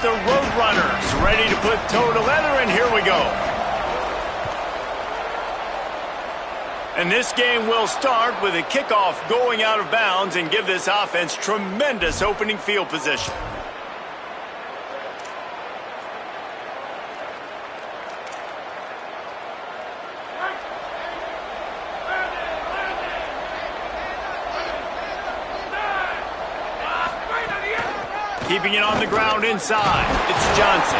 The Roadrunners ready to put toe to leather, and here we go. And this game will start with a kickoff going out of bounds and give this offense tremendous opening field position. Keeping it on the ground inside. It's Johnson.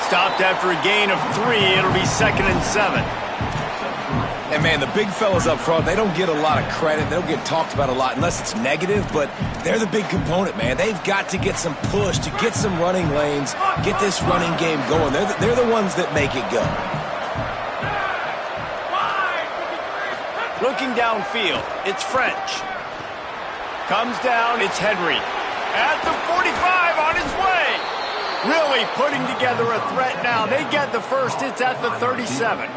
Stopped after a gain of 3. It'll be 2nd and 7. And, man, the big fellas up front, they don't get a lot of credit. They don't get talked about a lot unless it's negative, but they're the big component, man. They've got to get some push, to get some running lanes, get this running game going. They're the ones that make it go. Looking downfield, it's French. Comes down, it's Henry. At the 45, on his way. Really putting together a threat now. They get the first. It's at the 37.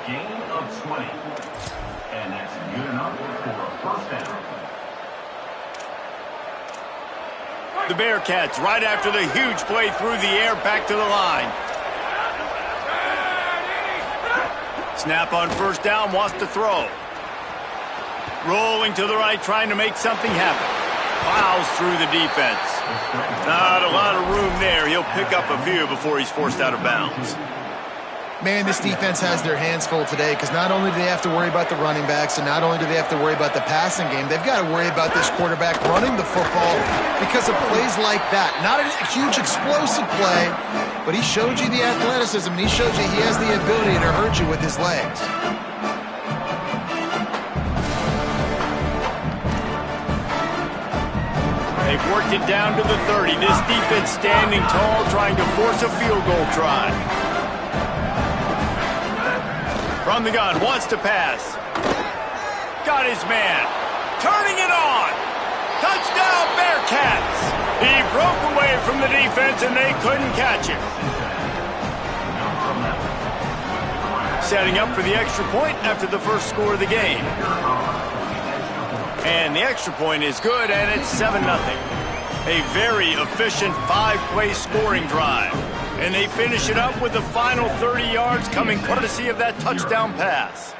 Gain of 20. And that's good enough for a first down. The Bearcats right after the huge play through the air back to the line. Snap on first down, wants to throw. Rolling to the right, trying to make something happen. Plows through the defense. Not a lot of room there. He'll pick up a few before he's forced out of bounds. Man, this defense has their hands full today because not only do they have to worry about the running backs and not only do they have to worry about the passing game, they've got to worry about this quarterback running the football because of plays like that. Not a huge explosive play, but he showed you the athleticism and he showed you he has the ability to hurt you with his legs. They've worked it down to the 30. This defense standing tall, trying to force a field goal try. From the gun, wants to pass. Got his man. Turning it on. Touchdown, Bearcats. He broke away from the defense, and they couldn't catch him. Setting up for the extra point after the first score of the game. And the extra point is good, and it's 7-0. A very efficient 5-play scoring drive. And they finish it up with the final 30 yards coming courtesy of that touchdown pass.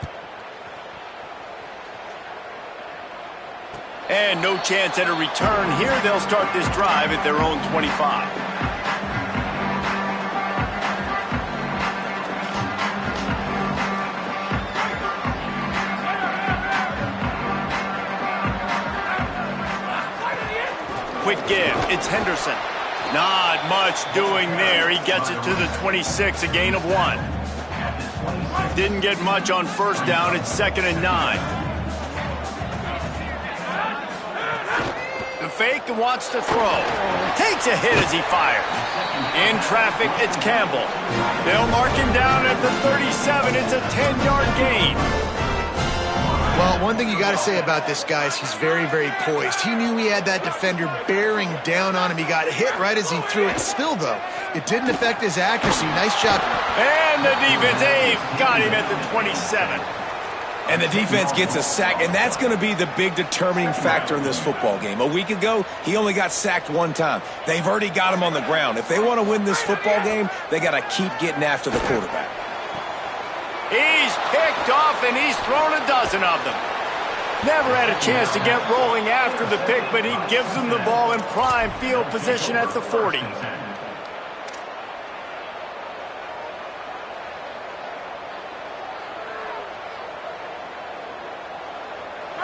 And no chance at a return here. They'll start this drive at their own 25. Quick give. It's Henderson. Not much doing there. He gets it to the 26, a gain of 1. Didn't get much on first down. It's 2nd and 9. The fake wants to throw. Takes a hit as he fires. In traffic, it's Campbell. They'll mark him down at the 37. It's a 10-yard gain. Well, one thing you got to say about this guy is he's very, very poised. He knew he had that defender bearing down on him. He got hit right as he threw it. Still, though, it didn't affect his accuracy. Nice job. And the defense, they've got him at the 27. And the defense gets a sack, and that's going to be the big determining factor in this football game. A week ago, he only got sacked 1 time. They've already got him on the ground. If they want to win this football game, they got to keep getting after the quarterback. He's picked off, and he's thrown a dozen of them. Never had a chance to get rolling after the pick, but he gives them the ball in prime field position at the 40.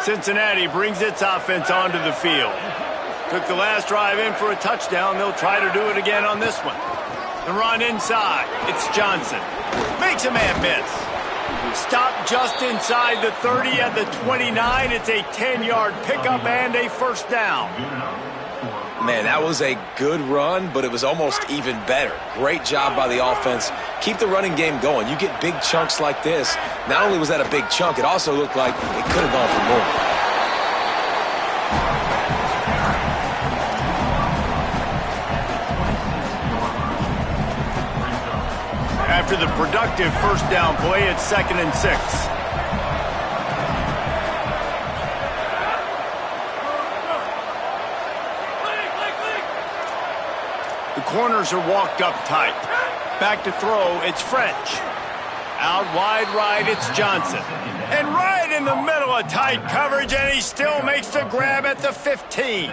Cincinnati brings its offense onto the field. Took the last drive in for a touchdown. They'll try to do it again on this one. The run inside. It's Johnson. Makes a man miss. Stop just inside the 30 at the 29. It's a 10-yard pickup and a first down. Man, that was a good run, but it was almost even better. Great job by the offense. Keep the running game going. You get big chunks like this. Not only was that a big chunk, it also looked like it could have gone for more. After the productive first down play, it's 2nd and 6. The corners are walked up tight. Back to throw, it's French. Out wide right, it's Johnson. And right in the middle of tight coverage, and he still makes the grab at the 15.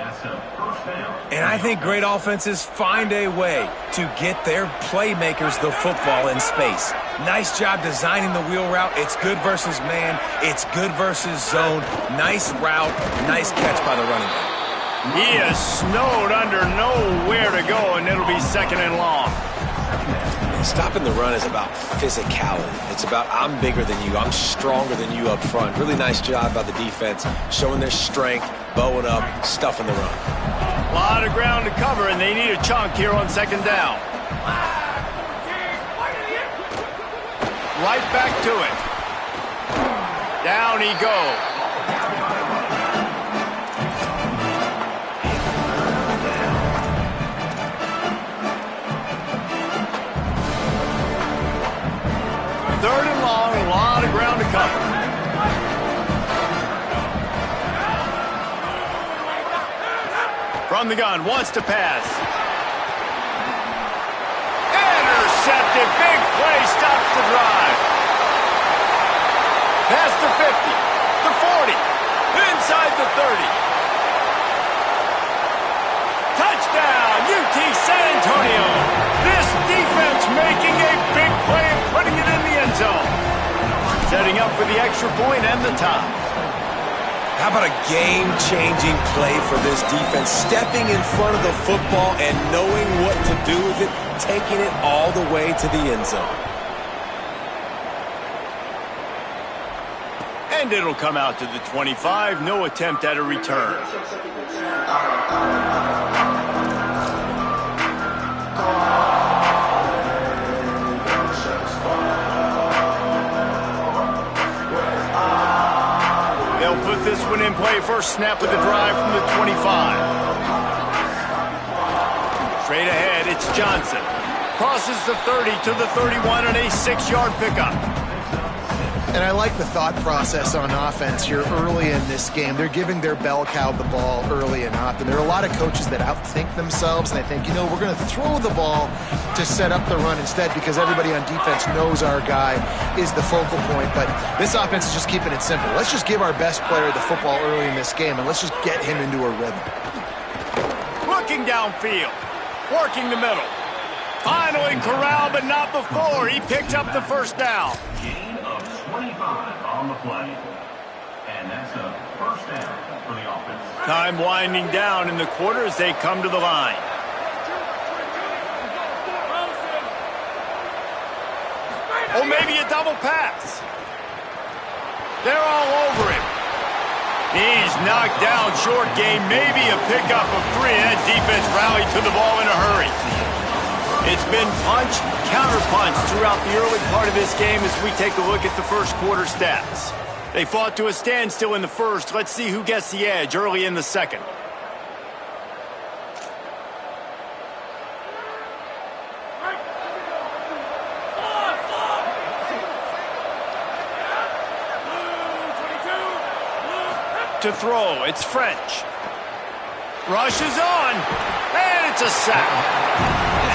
And I think great offenses find a way to get their playmakers the football in space. Nice job designing the wheel route. It's good versus man. It's good versus zone. Nice route. Nice catch by the running back. He is snowed under nowhere to go, and it'll be second and long. Stopping the run is about physicality. It's about I'm bigger than you. I'm stronger than you up front. Really nice job by the defense, showing their strength, bowing up, stuffing the run. A lot of ground to cover, and they need a chunk here on second down. Right back to it. Down he goes. Third and long, a lot of ground to cover. From the gun, wants to pass. Intercepted, big play, stops the drive. Past the 50, the 40, inside the 30. Touchdown, UT San Antonio. This defense making a big play and putting it in the end zone. Setting up for the extra point and the tie. How about a game-changing play for this defense? Stepping in front of the football and knowing what to do with it, taking it all the way to the end zone. And it'll come out to the 25. No attempt at a return. They'll put this one in play. First snap of the drive from the 25. Straight ahead, it's Johnson. Crosses the 30 to the 31 and a 6-yard pickup. And I like the thought process on offense here early in this game. They're giving their bell cow the ball early and often. There are a lot of coaches that outthink themselves, and they think, you know, we're going to throw the ball to set up the run instead because everybody on defense knows our guy is the focal point. But this offense is just keeping it simple. Let's just give our best player the football early in this game, and let's just get him into a rhythm. Looking downfield, working the middle. Finally corralled, but not before. He picks up the first down. 25 on the play. And that's a first down for the offense. Time winding down in the quarter as they come to the line. Oh, maybe a double pass. They're all over him. He's knocked down short game, maybe a pickup of 3. That defense rallied to the ball in a hurry. It's been punch, counter-punch throughout the early part of this game as we take a look at the first quarter stats. They fought to a standstill in the first. Let's see who gets the edge early in the second. To throw, it's French. Rushes on, and it's a sack.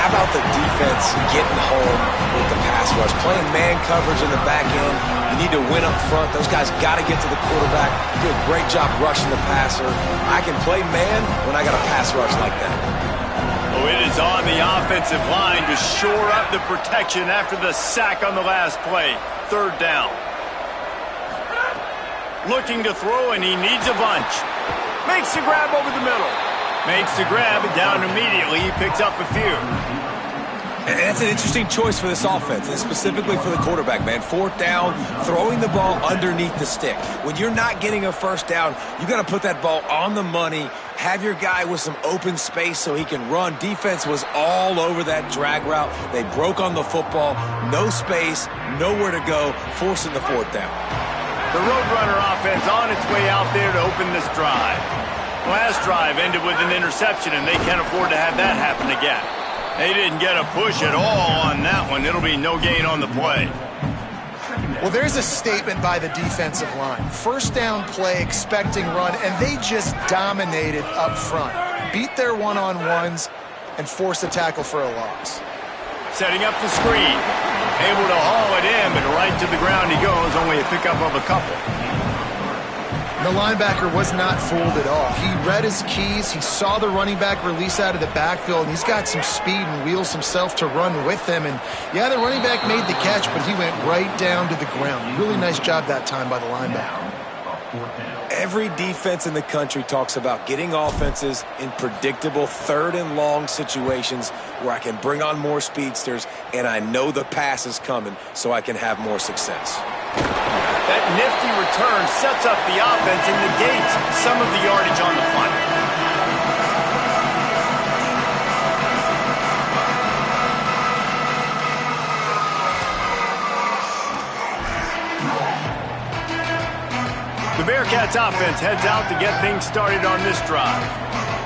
How about the defense getting home with the pass rush? Playing man coverage in the back end. You need to win up front. Those guys got to get to the quarterback. Do a great job rushing the passer. I can play man when I got a pass rush like that. Oh, it is on the offensive line to shore up the protection after the sack on the last play. Third down. Looking to throw, and he needs a bunch. Makes the grab over the middle. Makes the grab, and down immediately. He picks up a few. And that's an interesting choice for this offense, and specifically for the quarterback, man. Fourth down, throwing the ball underneath the stick. When you're not getting a first down, you got to put that ball on the money, have your guy with some open space so he can run. Defense was all over that drag route. They broke on the football. No space, nowhere to go, forcing the fourth down. The Roadrunner offense on its way out there to open this drive. Last drive ended with an interception, and they can't afford to have that happen again. They didn't get a push at all on that one. It'll be no gain on the play. Well, there's a statement by the defensive line. First down play, expecting run, and they just dominated up front. Beat their one-on-ones, and force a tackle for a loss. Setting up the screen. Able to haul it in, but right to the ground he goes, only a pickup of a couple. The linebacker was not fooled at all. He read his keys, he saw the running back release out of the backfield, and he's got some speed and wheels himself to run with them. And yeah, the running back made the catch, but he went right down to the ground. Really nice job that time by the linebacker. Every defense in the country talks about getting offenses in predictable third and long situations where I can bring on more speedsters and I know the pass is coming so I can have more success. That nifty return sets up the offense and negates some of the yardage on the punt. The Bearcats offense heads out to get things started on this drive.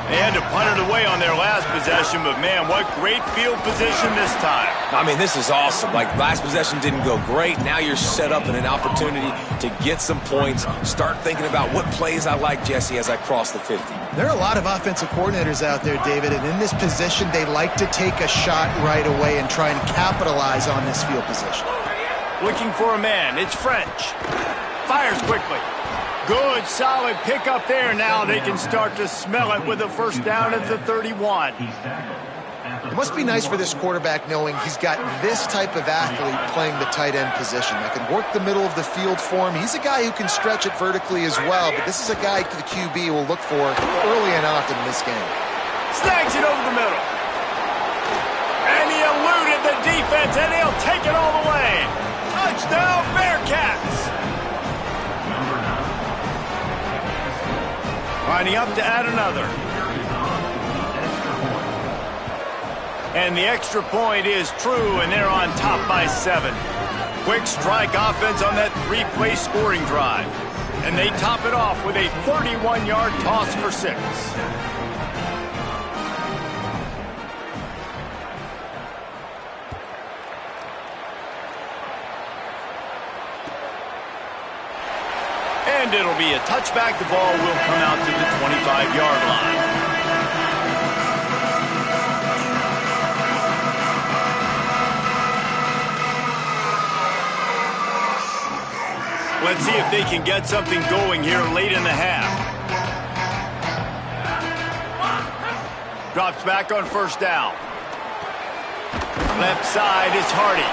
They had to punt it away on their last possession, but man, what great field position this time. I mean, this is awesome. Like, last possession didn't go great. Now you're set up in an opportunity to get some points. Start thinking about what plays I like, Jesse, as I cross the 50. There are a lot of offensive coordinators out there, David, and in this position, they like to take a shot right away and try and capitalize on this field position. Looking for a man. It's French. Fires quickly. Good, solid pickup there. Now they can start to smell it with a first down at the 31. It must be nice for this quarterback knowing he's got this type of athlete playing the tight end position that can work the middle of the field for him. He's a guy who can stretch it vertically as well, but this is a guy the QB will look for early and often in this game. Snags it over the middle. And he eluded the defense, and he'll take it all the way. Touchdown, Bearcats! Lining up to add another. And the extra point is true, and they're on top by 7. Quick strike offense on that 3-play scoring drive. And they top it off with a 31-yard toss for 6. And it'll be a touchback. The ball will come out to the 25-yard line. Let's see if they can get something going here late in the half. Drops back on first down. Left side is Hardy.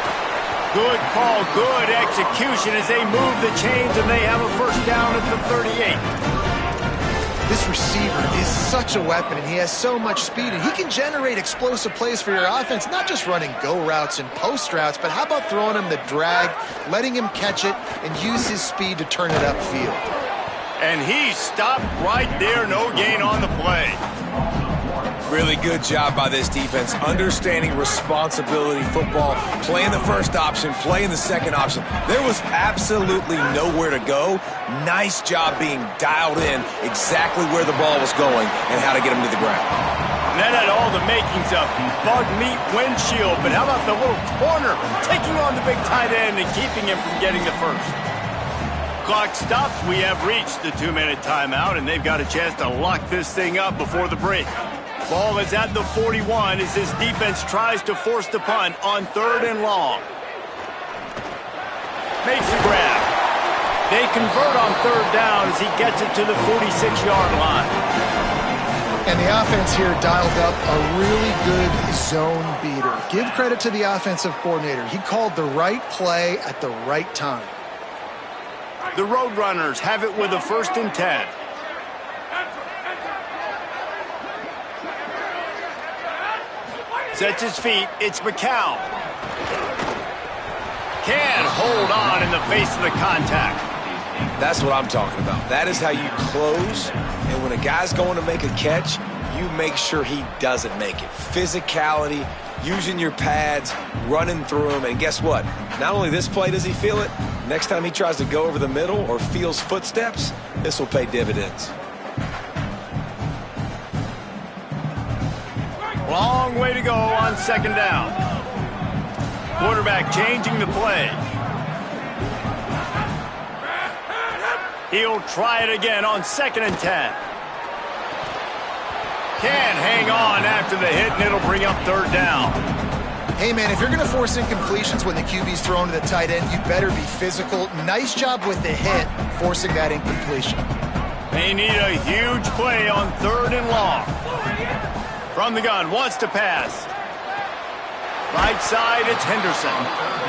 Good call, good execution as they move the chains, and they have a first down at the 38. This receiver is such a weapon, and he has so much speed, and he can generate explosive plays for your offense, not just running go routes and post routes, but how about throwing him the drag, letting him catch it, and use his speed to turn it upfield. And he stopped right there, no gain on the play. Really good job by this defense, understanding responsibility football, playing the first option, playing the second option. There was absolutely nowhere to go. Nice job being dialed in exactly where the ball was going and how to get him to the ground. And that had all the makings of bug meat windshield, but how about the little corner taking on the big tight end and keeping him from getting the first? Clock stops. We have reached the 2-minute timeout, and they've got a chance to lock this thing up before the break. Ball is at the 41 as this defense tries to force the punt on 3rd and long. Makes the grab. They convert on 3rd down as he gets it to the 46-yard line. And the offense here dialed up a really good zone beater. Give credit to the offensive coordinator. He called the right play at the right time. The Roadrunners have it with a 1st and 10. Sets his feet. It's McCown. Can't hold on in the face of the contact. That's what I'm talking about. That is how you close. And when a guy's going to make a catch, you make sure he doesn't make it. Physicality, using your pads, running through them. And guess what? Not only this play does he feel it, next time he tries to go over the middle or feels footsteps, this will pay dividends. Long way to go on 2nd down. Quarterback changing the play. He'll try it again on 2nd and 10. Can't hang on after the hit, and it'll bring up third down. Hey, man, if you're going to force incompletions when the QB's thrown to the tight end, you better be physical. Nice job with the hit, forcing that incompletion. They need a huge play on 3rd and long. From the gun, wants to pass. Right side, it's Henderson.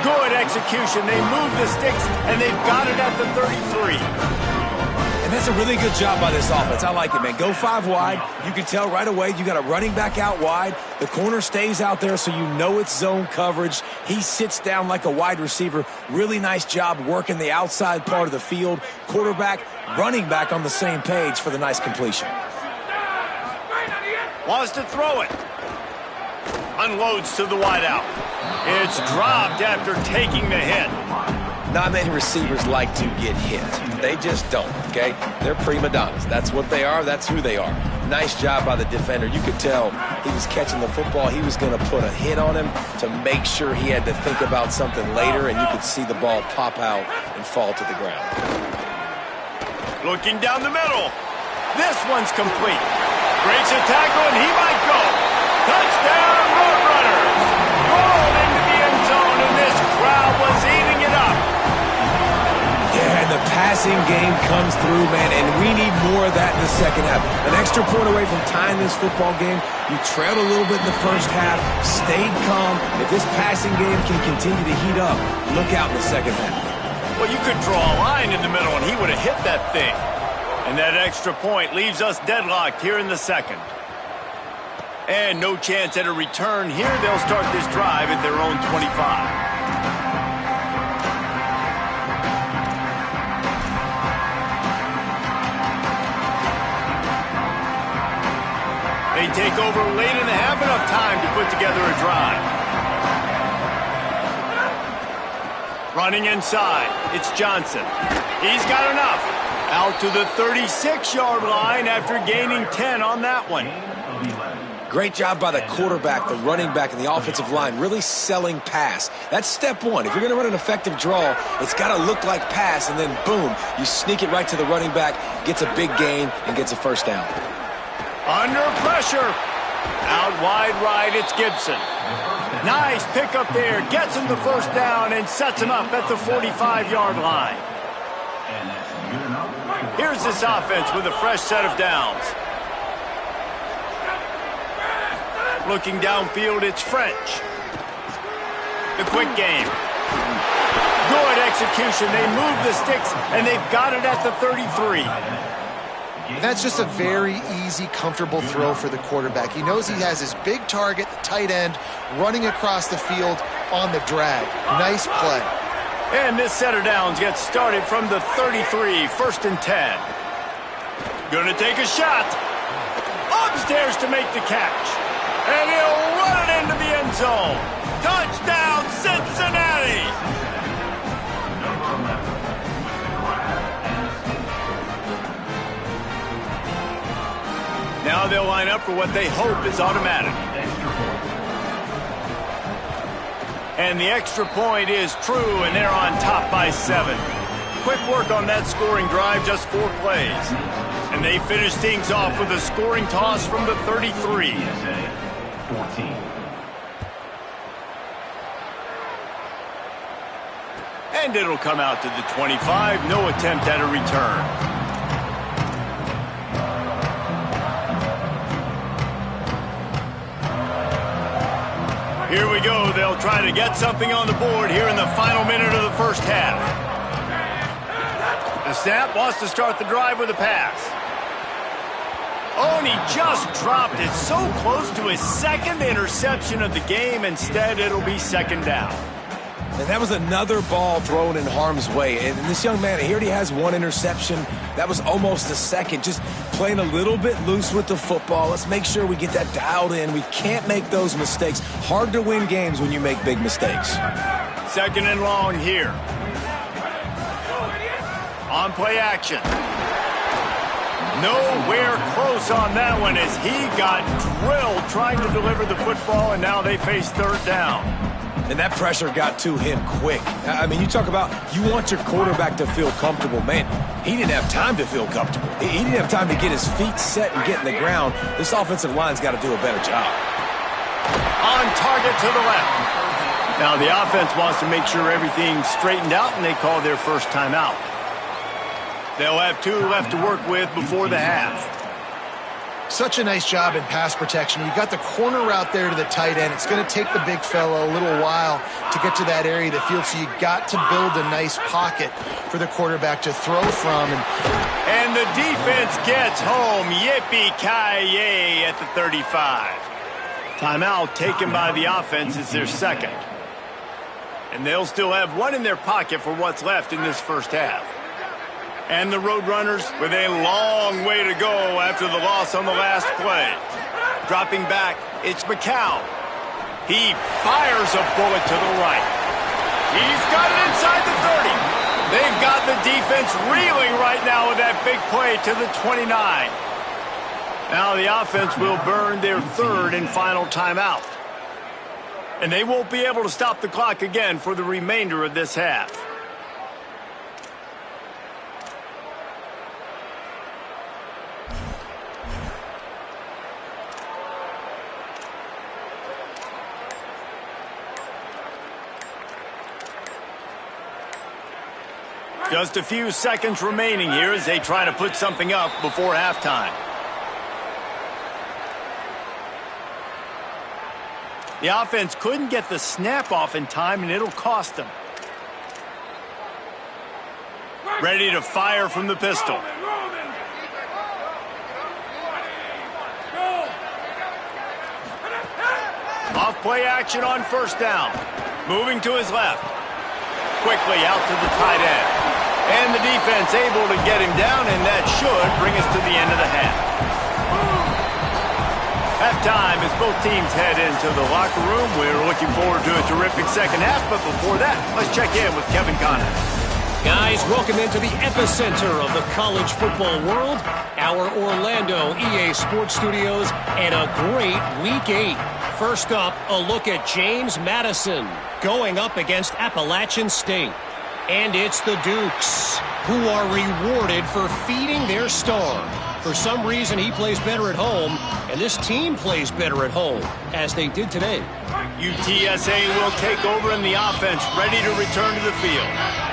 Good execution. They move the sticks, and they've got it at the 33. And that's a really good job by this offense. I like it, man. Go 5 wide. You can tell right away you got a running back out wide. The corner stays out there so you know it's zone coverage. He sits down like a wide receiver. Really nice job working the outside part of the field. Quarterback, running back on the same page for the nice completion. Wants to throw it. Unloads to the wideout. It's dropped after taking the hit. Not many receivers like to get hit. They just don't, okay? They're prima donnas. That's what they are. That's who they are. Nice job by the defender. You could tell he was catching the football. He was going to put a hit on him to make sure he had to think about something later, and you could see the ball pop out and fall to the ground. Looking down the middle. This one's complete. Breaks a tackle, and he might go. Touchdown, Roadrunners! Rolled into the end zone, and this crowd was eating it up. Yeah, and the passing game comes through, man, and we need more of that in the second half. An extra point away from tying this football game. You trailed a little bit in the first half, stayed calm. If this passing game can continue to heat up, look out in the second half. Well, you could draw a line in the middle, and he would have hit that thing. And that extra point leaves us deadlocked here in the second. And no chance at a return here. They'll start this drive at their own 25. They take over late and have enough time to put together a drive. Running inside, it's Johnson. He's got enough. Out to the 36-yard line after gaining 10 on that one. Great job by the quarterback, the running back, and the offensive line, really selling pass. That's step one. If you're going to run an effective draw, it's got to look like pass, and then boom, you sneak it right to the running back, gets a big gain, and gets a first down. Under pressure. Out wide right, it's Gibson. Nice pickup there. Gets him the first down and sets him up at the 45-yard line. Here's this offense with a fresh set of downs. Looking downfield, it's French. The quick game. Good execution. They move the sticks, and they've got it at the 33. That's just a very easy, comfortable throw for the quarterback. He knows he has his big target, the tight end, running across the field on the drag. Nice play. And this set of downs gets started from the 33, 1st and 10. Gonna take a shot. Upstairs to make the catch. And he'll run it into the end zone. Touchdown, Cincinnati! Now they'll line up for what they hope is automatic. And the extra point is true, and they're on top by 7. Quick work on that scoring drive, just 4 plays. And they finish things off with a scoring toss from the 33. 14. And it'll come out to the 25. No attempt at a return. Here we go. They'll try to get something on the board here in the final minute of the first half. The snap wants to start the drive with a pass. Oh, and he just dropped it so close to his second interception of the game. Instead, it'll be second down. And that was another ball thrown in harm's way. And this young man, he already has 1 interception. That was almost a second. Just playing a little bit loose with the football. Let's make sure we get that dialed in. We can't make those mistakes. Hard to win games when you make big mistakes. 2nd and long here. On play action. Nowhere close on that one as he got drilled trying to deliver the football, and now they face 3rd down. And that pressure got to him quick. I mean, you talk about you want your quarterback to feel comfortable. Man, he didn't have time to feel comfortable. He didn't have time to get his feet set and get in the ground. This offensive line's got to do a better job. On target to the left. Now the offense wants to make sure everything's straightened out, and they call their first timeout. They'll have 2 left to work with before the half. Such a nice job in pass protection. You got the corner route there to the tight end. It's going to take the big fella a little while to get to that area of the field, so you got to build a nice pocket for the quarterback to throw from. And the defense gets home. Yippee-ki-yay at the 35. Timeout taken by the offense is their second. And they'll still have 1 in their pocket for what's left in this first half. And the Roadrunners with a long way to go after the loss on the last play. Dropping back, it's McCown. He fires a bullet to the right. He's got it inside the 30. They've got the defense reeling right now with that big play to the 29. Now the offense will burn their 3rd and final timeout. And they won't be able to stop the clock again for the remainder of this half. Just a few seconds remaining here as they try to put something up before halftime. The offense couldn't get the snap off in time, and it'll cost them. Ready to fire from the pistol. Off play action on first down. Moving to his left. Quickly out to the tight end. And the defense able to get him down, and that should bring us to the end of the half. Halftime as both teams head into the locker room. We're looking forward to a terrific second half, but before that, let's check in with Kevin Connor. Guys, welcome into the epicenter of the college football world, our Orlando EA Sports Studios, and a great Week 8. First up, a look at James Madison going up against Appalachian State. And it's the Dukes, who are rewarded for feeding their star. For some reason, he plays better at home, and this team plays better at home, as they did today. UTSA will take over in the offense, ready to return to the field.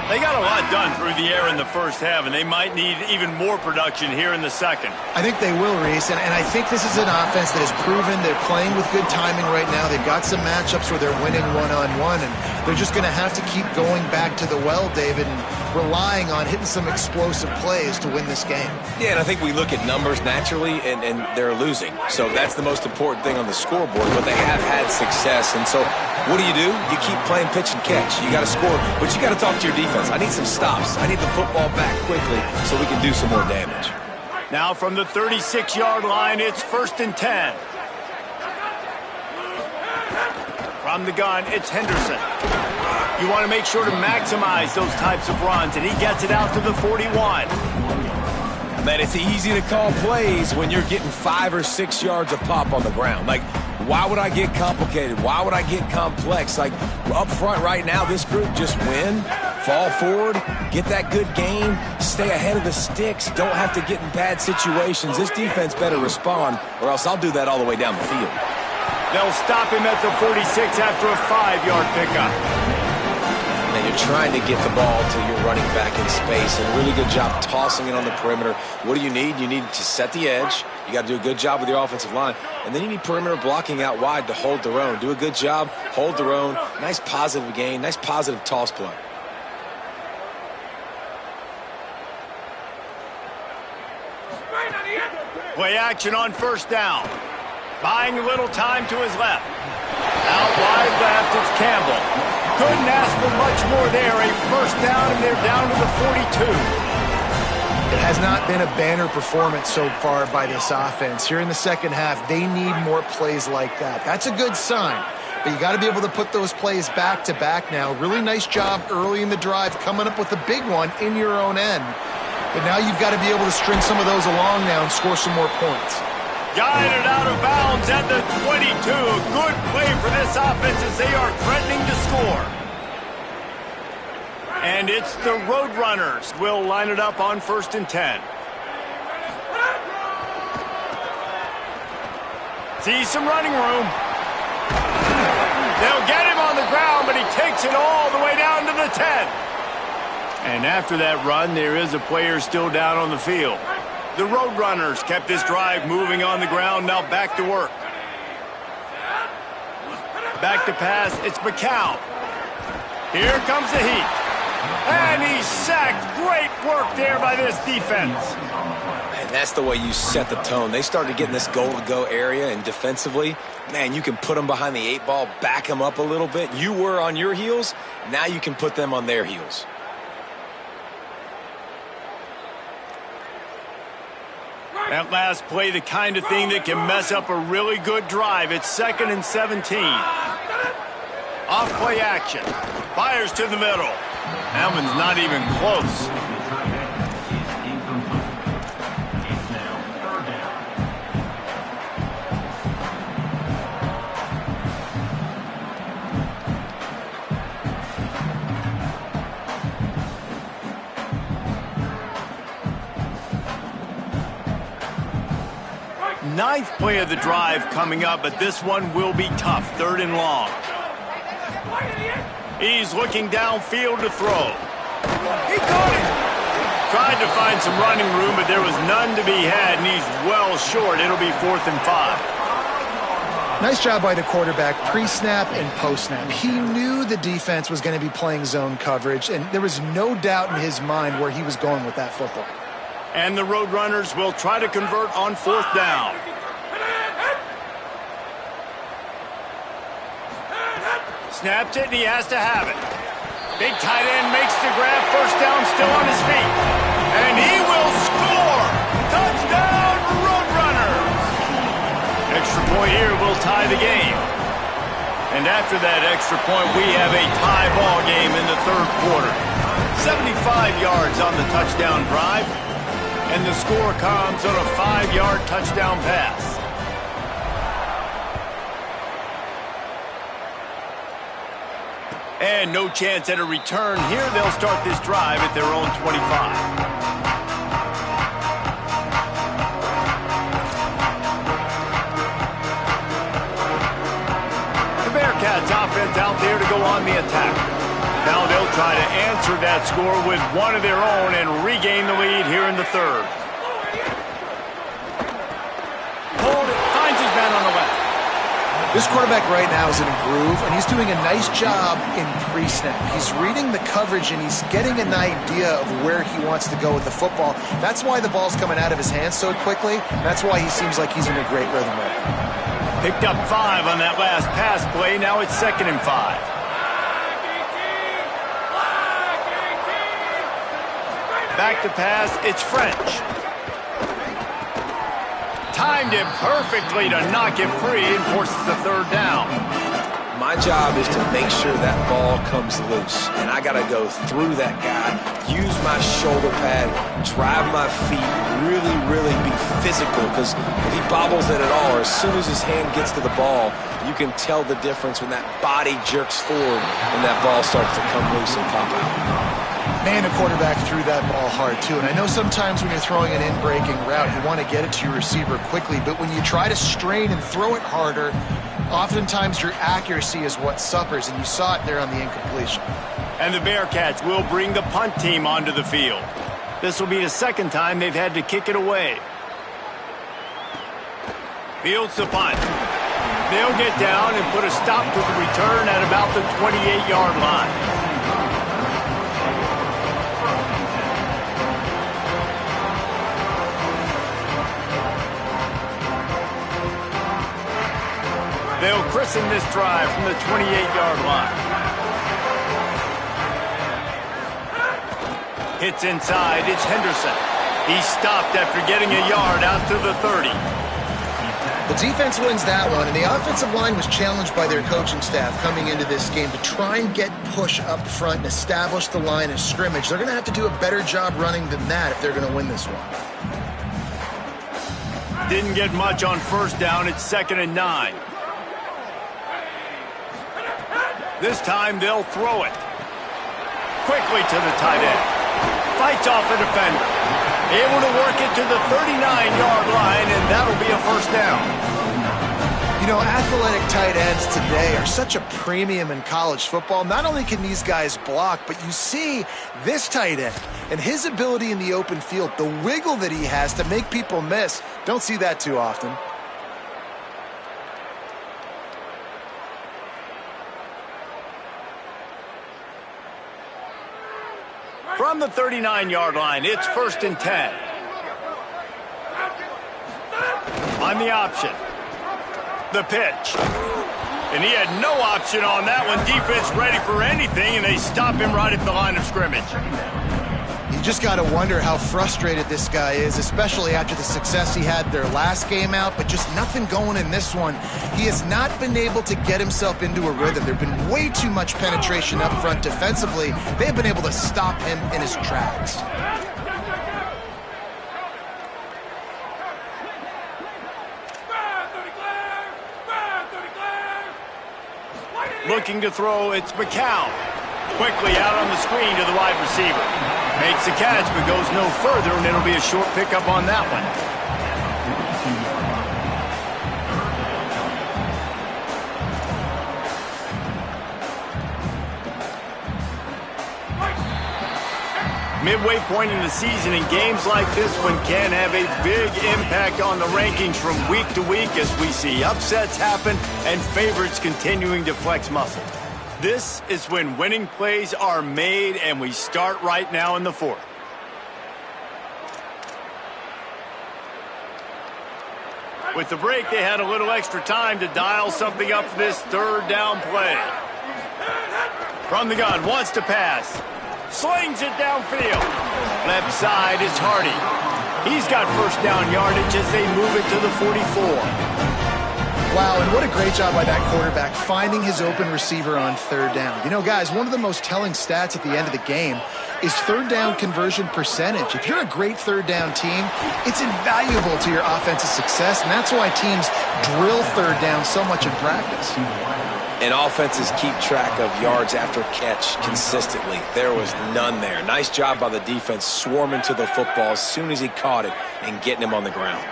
They got a lot done through the air in the first half, and they might need even more production here in the second. I think they will, Reese, and I think this is an offense that has proven they're playing with good timing right now. They've got some matchups where they're winning one-on-one, and they're just going to have to keep going back to the well, David, and relying on hitting some explosive plays to win this game. Yeah, and I think we look at numbers naturally, and they're losing. So that's the most important thing on the scoreboard, but they have had success. And so what do? You keep playing pitch and catch. You got to score, but you got to talk to your defense. I need some stops. I need the football back quickly so we can do some more damage. Now from the 36-yard line, it's 1st and 10. From the gun, it's Henderson. You want to make sure to maximize those types of runs, and he gets it out to the 41. Man, it's easy to call plays when you're getting 5 or 6 yards of pop on the ground. Like, why would I get complicated? Why would I get complex? Like, up front right now, this group just win, fall forward, get that good game, stay ahead of the sticks, don't have to get in bad situations. This defense better respond, or else I'll do that all the way down the field. They'll stop him at the 46 after a 5-yard pickup. And you're trying to get the ball to your running back in space, and really good job tossing it on the perimeter. What do you need? You need to set the edge. You got to do a good job with your offensive line. And then you need perimeter blocking out wide to hold their own. Do a good job, hold their own. Nice positive gain, nice positive toss play. Play action on first down. Buying a little time to his left. Out wide left, it's Campbell. Couldn't ask for much more there. A first down, and they're down to the 42. It has not been a banner performance so far by this offense. Here in the second half, they need more plays like that. That's a good sign. But you got to be able to put those plays back to back now. Really nice job early in the drive, coming up with a big one in your own end. But now you've got to be able to string some of those along now and score some more points. Guided out of bounds at the 22. A good play for this offense as they are threatening to score. And it's the Roadrunners. Will line it up on 1st and 10. See some running room. They'll get him on the ground, but he takes it all the way down to the 10. And after that run, there is a player still down on the field. The Roadrunners kept this drive moving on the ground. Now back to work. Back to pass. It's McCown. Here comes the heat. And he's sacked. Great work there by this defense. Man, that's the way you set the tone. They started getting this goal-to-go area, and defensively, man, you can put them behind the 8 ball, back them up a little bit. You were on your heels. Now you can put them on their heels. That last play, the kind of thing that can mess up a really good drive. It's 2nd and 17. Off play action. Fires to the middle. That one's not even close. It's now 3rd down. Ninth play of the drive coming up, but this one will be tough. 3rd and long. He's looking downfield to throw. He caught it. Tried to find some running room, but there was none to be had, and he's well short. It'll be 4th and 5. Nice job by the quarterback, pre-snap and post-snap. He knew the defense was going to be playing zone coverage, and there was no doubt in his mind where he was going with that football. And the Roadrunners will try to convert on 4th down. Snaps it, and he has to have it. Big tight end makes the grab. 1st down, still on his feet. And he will score! Touchdown, Roadrunners! Extra point here will tie the game. And after that extra point, we have a tie ball game in the 3rd quarter. 75 yards on the touchdown drive. And the score comes on a 5-yard touchdown pass. And no chance at a return here. They'll start this drive at their own 25. The Bearcats offense out there to go on the attack. Now they'll try to answer that score with one of their own and regain the lead here in the 3rd. Hold it, finds his man on the left. This quarterback right now is in a groove, and he's doing a nice job in pre-snap. He's reading the coverage, and he's getting an idea of where he wants to go with the football. That's why the ball's coming out of his hands so quickly. That's why he seems like he's in a great rhythm right now. Picked up 5 on that last pass play. Now it's 2nd and 5. Back to pass, it's French. Timed it perfectly to knock it free and forces the 3rd down. My job is to make sure that ball comes loose, and I got to go through that guy, use my shoulder pad, drive my feet, really be physical, because if he bobbles it at all, or as soon as his hand gets to the ball, you can tell the difference when that body jerks forward and that ball starts to come loose and pop out. Man, the quarterback threw that ball hard, too. And I know sometimes when you're throwing an in-breaking route, you want to get it to your receiver quickly. But when you try to strain and throw it harder, oftentimes your accuracy is what suffers. And you saw it there on the incompletion. And the Bearcats will bring the punt team onto the field. This will be the 2nd time they've had to kick it away. Fields the punt. They'll get down and put a stop to the return at about the 28-yard line. They'll christen this drive from the 28-yard line. Hits inside, it's Henderson. He's stopped after getting a yard out to the 30. The defense wins that one, and the offensive line was challenged by their coaching staff coming into this game to try and get push up front and establish the line of scrimmage. They're going to have to do a better job running than that if they're going to win this one. Didn't get much on first down. It's 2nd and 9. This time they'll throw it. Quickly to the tight end. Fights off a defender. Able to work it to the 39-yard line, and that'll be a first down. You know, athletic tight ends today are such a premium in college football. Not only can these guys block, but you see this tight end and his ability in the open field, the wiggle that he has to make people miss. Don't see that too often. From the 39-yard line, it's 1st and 10. On the option. The pitch. And he had no option on that one. Defense ready for anything, and they stop him right at the line of scrimmage. You just got to wonder how frustrated this guy is, especially after the success he had their last game out, but just nothing going in this one. He has not been able to get himself into a rhythm. There's been way too much penetration up front defensively. They've been able to stop him in his tracks. Looking to throw, it's McCown. Quickly out on the screen to the wide receiver. Makes the catch, but goes no further, and it'll be a short pickup on that one. Midway point in the season, and games like this one can have a big impact on the rankings from week to week as we see upsets happen and favorites continuing to flex muscle. This is when winning plays are made, and we start right now in the 4th. With the break, they had a little extra time to dial something up for this 3rd down play. From the gun, wants to pass. Slings it downfield. Left side is Hardy. He's got first down yardage as they move it to the 44. Wow, and what a great job by that quarterback finding his open receiver on 3rd down. You know, guys, one of the most telling stats at the end of the game is 3rd down conversion percentage. If you're a great 3rd down team, it's invaluable to your offensive success, and that's why teams drill 3rd down so much in practice. And offenses keep track of yards after catch consistently. There was none there. Nice job by the defense swarming to the football as soon as he caught it and getting him on the ground.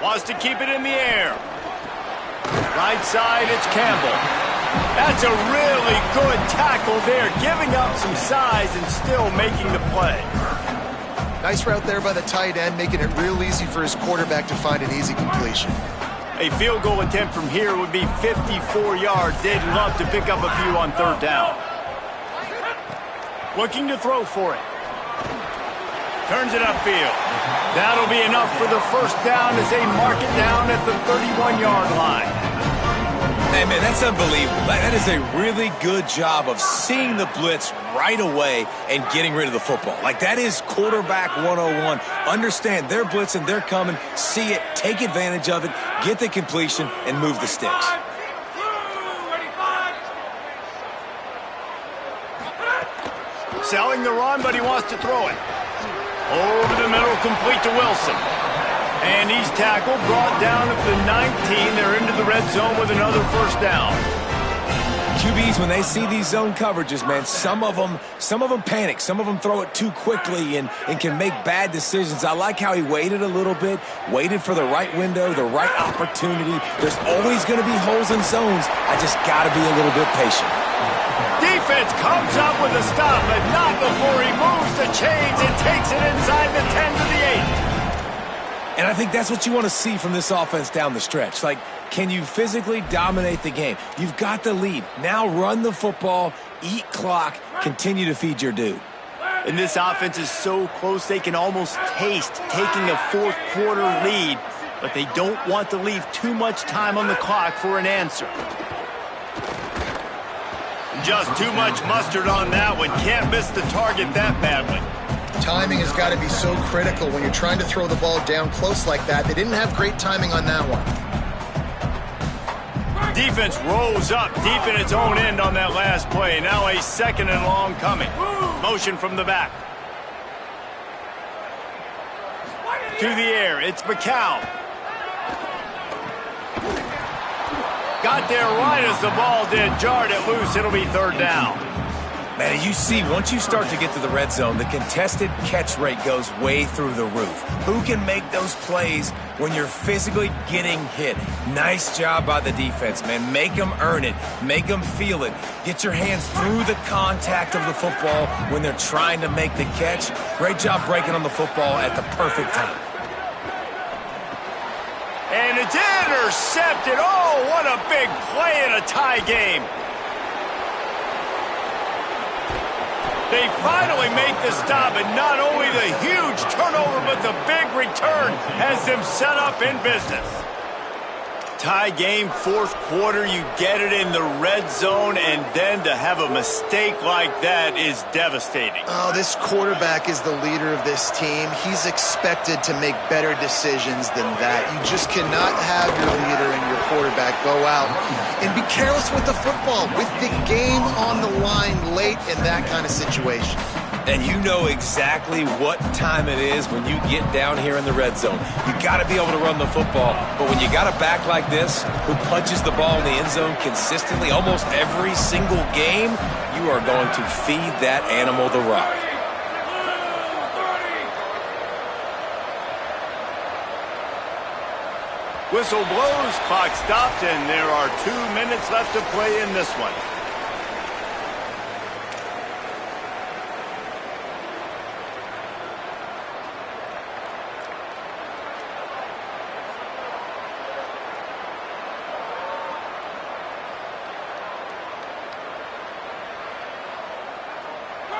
Wants to keep it in the air. Right side, it's Campbell. That's a really good tackle there, giving up some size and still making the play. Nice route there by the tight end, making it real easy for his quarterback to find an easy completion. A field goal attempt from here would be 54 yards. They'd love to pick up a few on 3rd down. Looking to throw for it. Turns it upfield. That'll be enough for the first down as they mark it down at the 31-yard line. Hey, man, that's unbelievable. That is a really good job of seeing the blitz right away and getting rid of the football. Like, that is quarterback 101. Understand they're blitzing, they're coming, see it, take advantage of it, get the completion, and move the sticks. Selling the run, but he wants to throw it. Over the middle, complete to Wilson. And he's tackled, brought down at the 19. They're into the red zone with another first down. QBs, when they see these zone coverages, man, some of them panic. Some of them throw it too quickly and can make bad decisions. I like how he waited a little bit, waited for the right window, the right opportunity. There's always going to be holes in zones. I just got to be a little bit patient. Defense comes up with a stop, but not before he moves the chains and takes it inside the 10 to the 8. And I think that's what you want to see from this offense down the stretch. Like, can you physically dominate the game? You've got the lead. Now run the football, eat clock, continue to feed your dude. And this offense is so close they can almost taste taking a fourth quarter lead, but they don't want to leave too much time on the clock for an answer. Just too much mustard on that one. Can't miss the target that badly. Timing has got to be so critical when you're trying to throw the ball down close like that. They didn't have great timing on that one. Defense rolls up deep in its own end on that last play. Now a second and long coming. Motion from the back. To the air, it's McCown. Got there right as the ball did. Jarred it loose. It'll be third down. Man, you see, once you start to get to the red zone, the contested catch rate goes way through the roof. Who can make those plays when you're physically getting hit? Nice job by the defense, man. Make them earn it. Make them feel it. Get your hands through the contact of the football when they're trying to make the catch. Great job breaking on the football at the perfect time. And it's intercepted. Oh, what a big play in a tie game. They finally make the stop, and not only the huge turnover, but the big return has them set up in business. Tie game, fourth quarter, you get it in the red zone, and then to have a mistake like that is devastating. Oh, this quarterback is the leader of this team. He's expected to make better decisions than that. You just cannot have your leader and your quarterback go out and be careless with the football, with the game on the line late in that kind of situation. And you know exactly what time it is when you get down here in the red zone. You got to be able to run the football, but when you got a back like this who punches the ball in the end zone consistently almost every single game, you are going to feed that animal the rock. Whistle blows, clock stopped, and there are 2 minutes left to play in this one.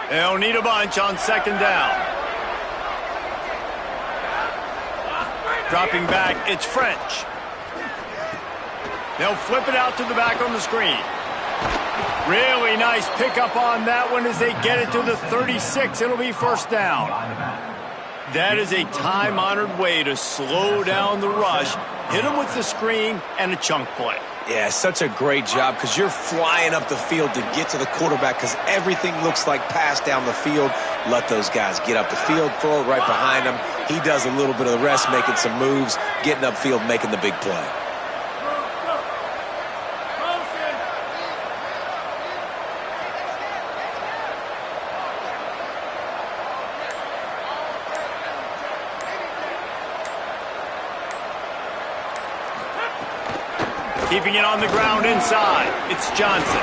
They'll need a bunch on second down. Dropping back, it's French. They'll flip it out to the back on the screen. Really nice pickup on that one as they get it to the 36. It'll be first down. That is a time-honored way to slow down the rush, hit them with the screen, and a chunk play. Yeah, such a great job because you're flying up the field to get to the quarterback because everything looks like pass down the field. Let those guys get up the field, throw it right behind him. He does a little bit of the rest, making some moves, getting upfield, making the big play. Keeping it on the ground inside, it's Johnson.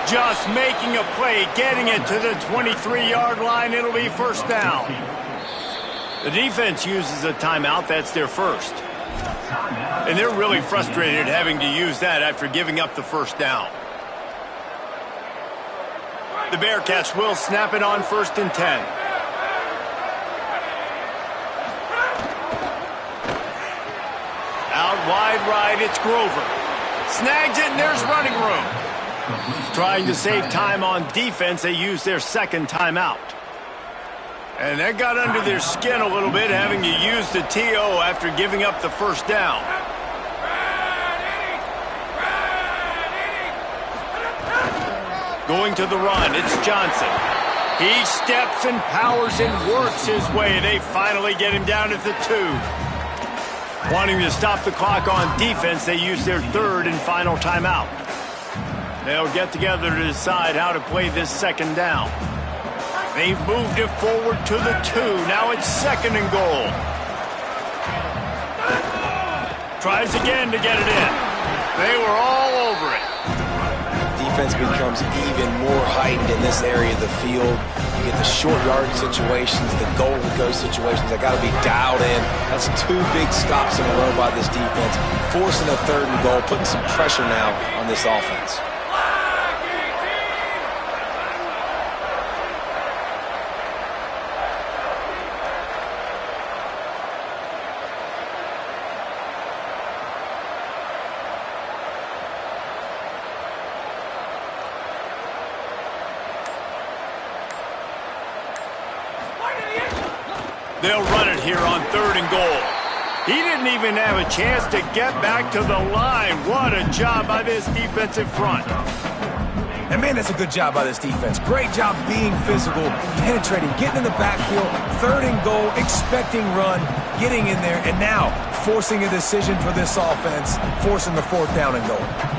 Just making a play, getting it to the 23-yard line. It'll be first down. The defense uses a timeout. That's their first. And they're really frustrated having to use that after giving up the first down. The Bearcats will snap it on 1st and 10. Out wide right, it's Grover. Snags it, and there's running room. Trying to save time on defense, they use their second timeout. And that got under their skin a little bit, having to use the TO after giving up the first down. Going to the run, it's Johnson. He steps and powers and works his way. They finally get him down at the 2. Wanting to stop the clock on defense, they use their third and final timeout. They'll get together to decide how to play this second down. They've moved it forward to the 2. Now it's 2nd and goal. Tries again to get it in. They were all over it. Defense becomes even more heightened in this area of the field. You get the short yard situations, the goal to go situations. They got to be dialed in. That's 2 big stops in a row by this defense, forcing a 3rd and goal, putting some pressure now on this offense. They'll run it here on 3rd and goal. He didn't even have a chance to get back to the line. What a job by this defensive front. And, man, that's a good job by this defense. Great job being physical, penetrating, getting in the backfield, 3rd and goal, expecting run, getting in there, and now forcing a decision for this offense, forcing the 4th down and goal.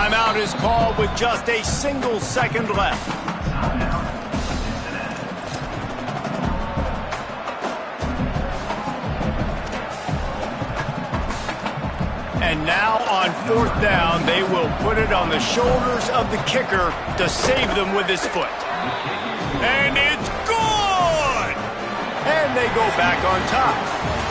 Timeout is called with just a single second left. And now on 4th down, they will put it on the shoulders of the kicker to save them with his foot. And it's good! And they go back on top.